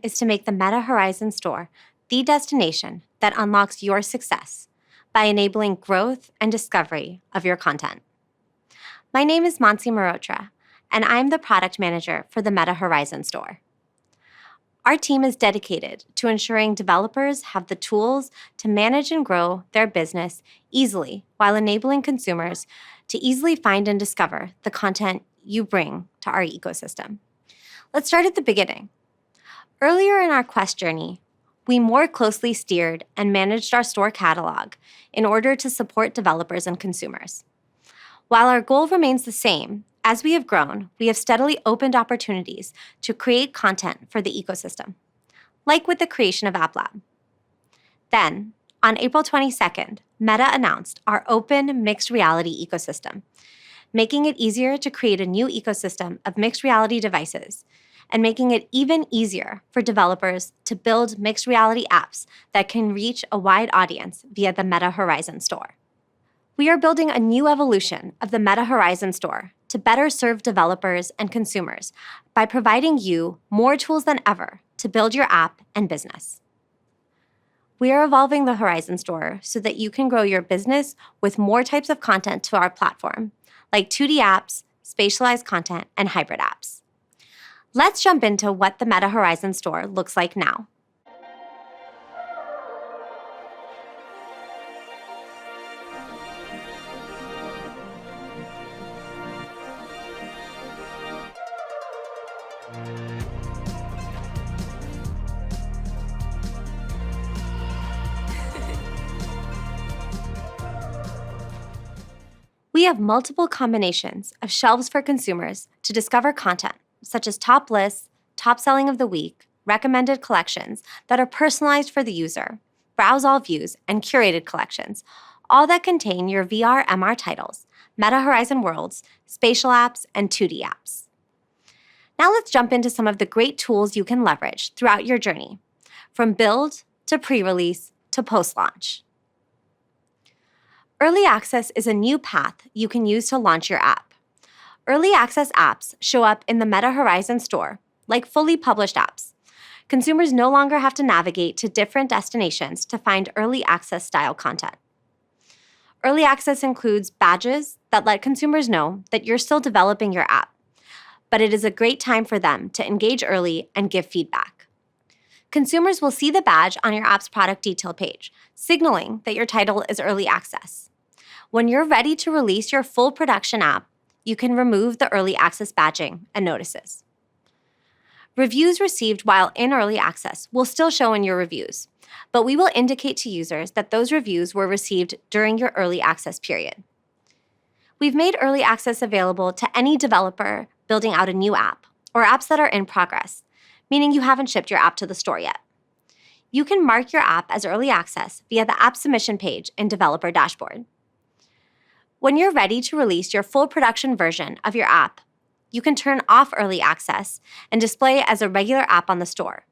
is to make the Meta Horizon store the destination that unlocks your success by enabling growth and discovery of your content. My name is Mansi Mehrotra, and I'm the product manager for the Meta Horizon store. Our team is dedicated to ensuring developers have the tools to manage and grow their business easily while enabling consumers to easily find and discover the content you bring to our ecosystem. Let's start at the beginning. Earlier in our Quest journey, we more closely steered and managed our store catalog in order to support developers and consumers. While our goal remains the same, as we have grown, we have steadily opened opportunities to create content for the ecosystem, like with the creation of App Lab. Then, on April 22nd, Meta announced our open mixed reality ecosystem, making it easier to create a new ecosystem of mixed reality devices and making it even easier for developers to build mixed reality apps that can reach a wide audience via the Meta Horizon store. We are building a new evolution of the Meta Horizon store to better serve developers and consumers by providing you more tools than ever to build your app and business. We are evolving the Horizon store so that you can grow your business with more types of content to our platform, like 2D apps, spatialized content, and hybrid apps. Let's jump into what the Meta Horizon store looks like now. We have multiple combinations of shelves for consumers to discover content, such as top lists, top selling of the week, recommended collections that are personalized for the user, browse all views, and curated collections, all that contain your VR MR titles, Meta Horizon worlds, spatial apps, and 2D apps. Now let's jump into some of the great tools you can leverage throughout your journey, from build to pre-release to post-launch. Early access is a new path you can use to launch your app. Early access apps show up in the Meta Horizon store, like fully published apps. Consumers no longer have to navigate to different destinations to find early access style content. Early access includes badges that let consumers know that you're still developing your app, but it is a great time for them to engage early and give feedback. Consumers will see the badge on your app's product detail page, signaling that your title is early access. When you're ready to release your full production app, you can remove the early access badging and notices. Reviews received while in early access will still show in your reviews, but we will indicate to users that those reviews were received during your early access period. We've made early access available to any developer building out a new app or apps that are in progress, meaning you haven't shipped your app to the store yet. You can mark your app as early access via the app submission page in Developer Dashboard. When you're ready to release your full production version of your app, you can turn off early access and display it as a regular app on the store.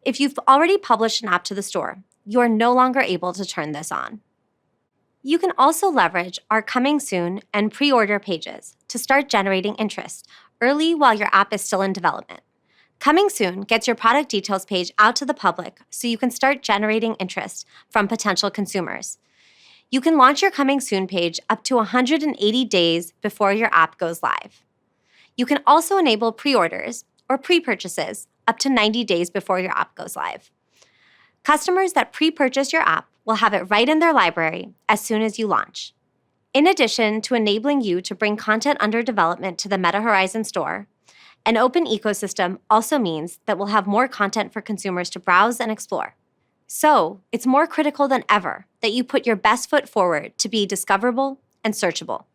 If you've already published an app to the store, you are no longer able to turn this on. You can also leverage our coming soon and pre-order pages to start generating interest early while your app is still in development. Coming soon gets your product details page out to the public so you can start generating interest from potential consumers. You can launch your Coming Soon page up to 180 days before your app goes live. You can also enable pre-orders or pre-purchases up to 90 days before your app goes live. Customers that pre-purchase your app will have it right in their library as soon as you launch. In addition to enabling you to bring content under development to the Meta Horizon store, an open ecosystem also means that we'll have more content for consumers to browse and explore. So, it's more critical than ever that you put your best foot forward to be discoverable and searchable.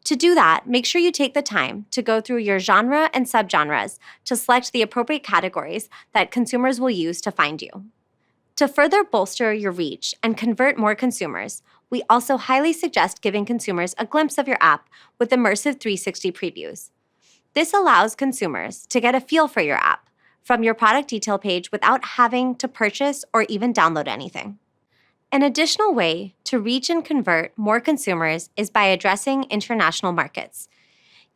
To do that, make sure you take the time to go through your genre and subgenres to select the appropriate categories that consumers will use to find you. To further bolster your reach and convert more consumers, we also highly suggest giving consumers a glimpse of your app with immersive 360 previews. This allows consumers to get a feel for your app from your product detail page without having to purchase or even download anything. An additional way to reach and convert more consumers is by addressing international markets.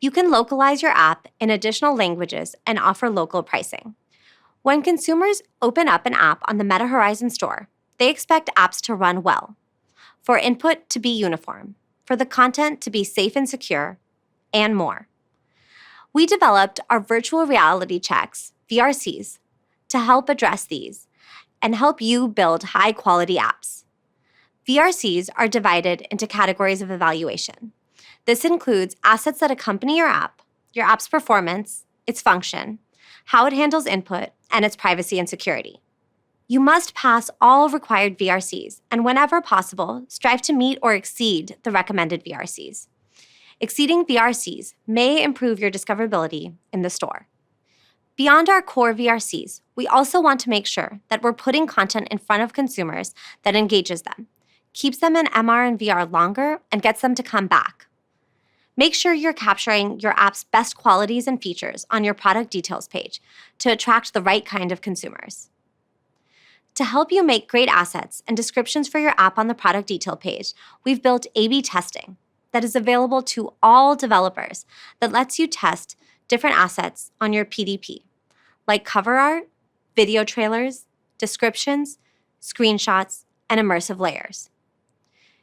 You can localize your app in additional languages and offer local pricing. When consumers open up an app on the Meta Horizon store, they expect apps to run well, for input to be uniform, for the content to be safe and secure, and more. We developed our virtual reality checks, VRCs, to help address these and help you build high-quality apps. VRCs are divided into categories of evaluation. This includes assets that accompany your app's performance, its function, how it handles input, and its privacy and security. You must pass all required VRCs, and whenever possible, strive to meet or exceed the recommended VRCs. Exceeding VRCs may improve your discoverability in the store. Beyond our core VRCs, we also want to make sure that we're putting content in front of consumers that engages them, keeps them in MR and VR longer, and gets them to come back. Make sure you're capturing your app's best qualities and features on your product details page to attract the right kind of consumers. To help you make great assets and descriptions for your app on the product detail page, we've built A/B testing that is available to all developers that lets you test different assets on your PDP, like cover art, video trailers, descriptions, screenshots, and immersive layers.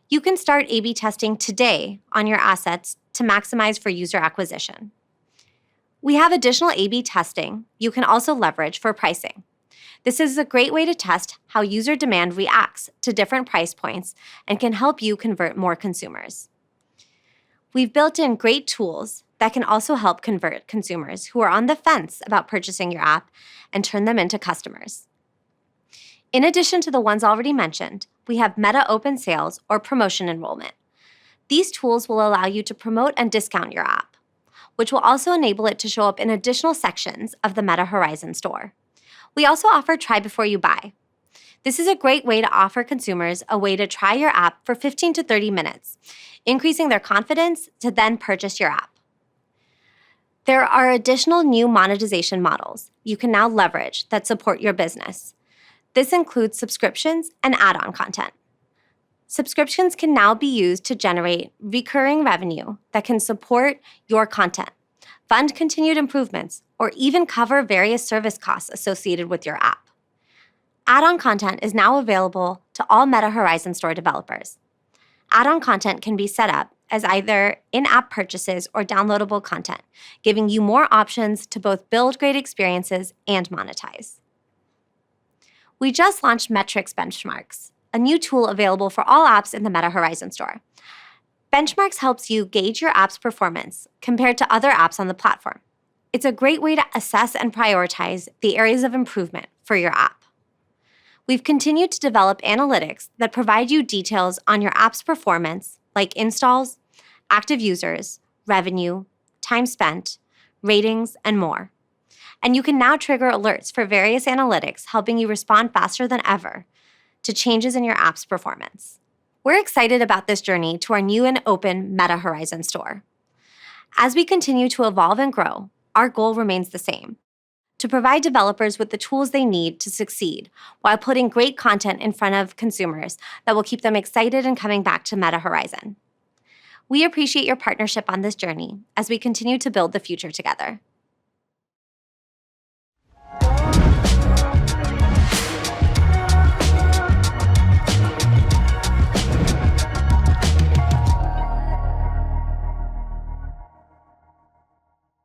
You can start A/B testing today on your assets to maximize for user acquisition. We have additional A/B testing you can also leverage for pricing. This is a great way to test how user demand reacts to different price points and can help you convert more consumers. We've built in great tools that can also help convert consumers who are on the fence about purchasing your app and turn them into customers. In addition to the ones already mentioned, we have Meta Open Sales or promotion enrollment. These tools will allow you to promote and discount your app, which will also enable it to show up in additional sections of the Meta Horizon store. We also offer Try Before You Buy. This is a great way to offer consumers a way to try your app for 15 to 30 minutes, increasing their confidence to then purchase your app. There are additional new monetization models you can now leverage that support your business. This includes subscriptions and add-on content. Subscriptions can now be used to generate recurring revenue that can support your content, fund continued improvements, or even cover various service costs associated with your app. Add-on content is now available to all Meta Horizon store developers. Add-on content can be set up as either in-app purchases or downloadable content, giving you more options to both build great experiences and monetize. We just launched Metrics Benchmarks, a new tool available for all apps in the Meta Horizon store. Benchmarks helps you gauge your app's performance compared to other apps on the platform. It's a great way to assess and prioritize the areas of improvement for your app. We've continued to develop analytics that provide you details on your app's performance, like installs, active users, revenue, time spent, ratings, and more. And you can now trigger alerts for various analytics, helping you respond faster than ever to changes in your app's performance. We're excited about this journey to our new and open Meta Horizon store. As we continue to evolve and grow, our goal remains the same: to provide developers with the tools they need to succeed while putting great content in front of consumers that will keep them excited and coming back to Meta Horizon. We appreciate your partnership on this journey as we continue to build the future together.